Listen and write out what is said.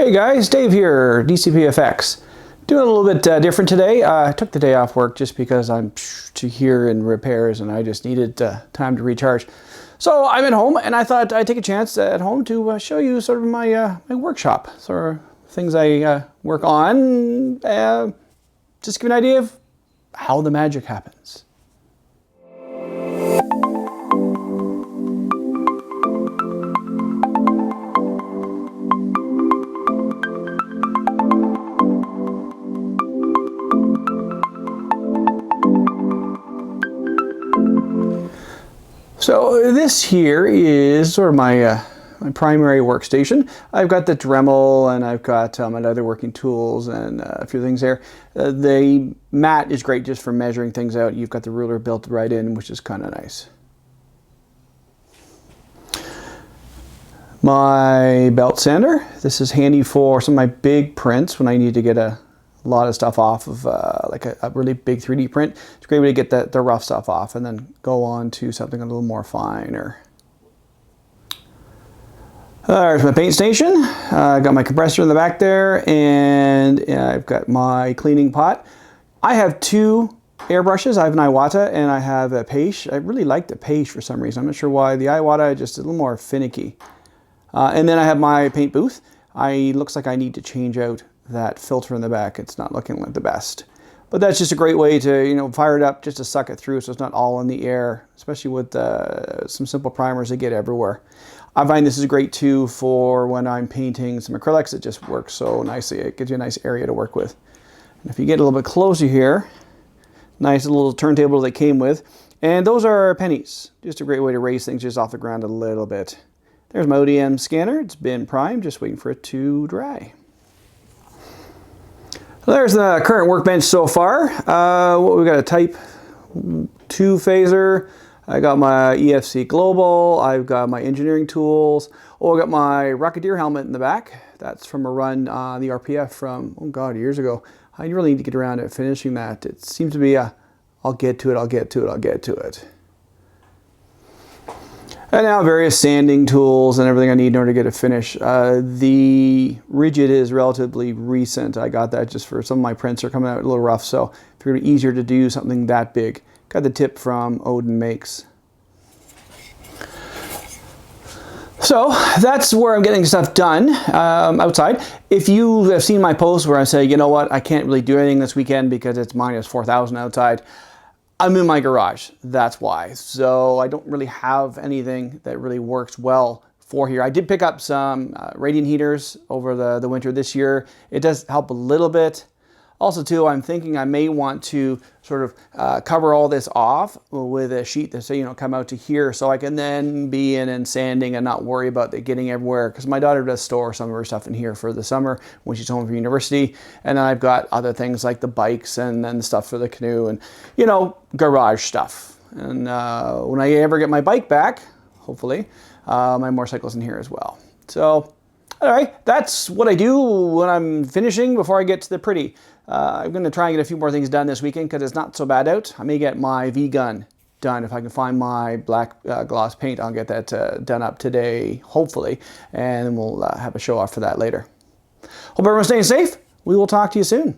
Hey guys, Dave here, DCPFX. Doing a little bit different today. I took the day off work just because I'm here in repairs and I just needed time to recharge. So I'm at home and I thought I'd take a chance at home to show you sort of my workshop, sort of things I work on, just give you an idea of how the magic happens. So this here is sort of my primary workstation. I've got the Dremel and I've got my other working tools and a few things there. The mat is great just for measuring things out. You've got the ruler built right in, which is kind of nice. My belt sander. This is handy for some of my big prints when I need to get a lot of stuff off of like a really big 3D print. It's a great way to get the rough stuff off and then go on to something a little more finer. There's my paint station. I've got my compressor in the back there, and I've got my cleaning pot. I have two airbrushes. I have an Iwata and I have a Page. I really like the Page for some reason. I'm not sure why. The Iwata is just a little more finicky. And then I have my paint booth. Looks like I need to change out that filter in the back. It's not looking like the best, but that's just a great way to fire it up just to suck it through so it's not all in the air, especially with some simple primers that get everywhere. I find this is great too for when I'm painting some acrylics. It just works so nicely. It gives you a nice area to work with. And if you get a little bit closer here, nice little turntable they came with, and those are pennies. Just a great way to raise things just off the ground a little bit. There's my ODM scanner. It's been primed, just waiting for it to dry. There's the current workbench so far. We got a Type 2 phaser. I got my EFC Global. I've got my engineering tools. Oh, I got my Rocketeer helmet in the back. That's from a run on the RPF from, oh God, years ago. I really need to get around to finishing that. It seems to be I'll get to it, I'll get to it, I'll get to it. And now various sanding tools and everything I need in order to get it finished. The rigid is relatively recent. I got that just for some of my prints are coming out a little rough, so it's really easier to do something that big. Got the tip from Odin Makes. So that's where I'm getting stuff done outside. If you have seen my post where I say, you know what, I can't really do anything this weekend because it's minus 4,000 outside, I'm in my garage, that's why. So I don't really have anything that really works well for here. I did pick up some radiant heaters over the winter this year. It does help a little bit. Also too, I'm thinking I may want to sort of cover all this off with a sheet that say, come out to here so I can then be in and sanding and not worry about it getting everywhere. Because my daughter does store some of her stuff in here for the summer when she's home from university. And then I've got other things like the bikes and then stuff for the canoe and, garage stuff. And when I ever get my bike back, hopefully, my motorcycle's in here as well. So, all right, that's what I do when I'm finishing before I get to the pretty. I'm going to try and get a few more things done this weekend because it's not so bad out. I may get my V-gun done. If I can find my black gloss paint, I'll get that done up today, hopefully, and then we'll have a show off for that later. Hope everyone's staying safe. We will talk to you soon.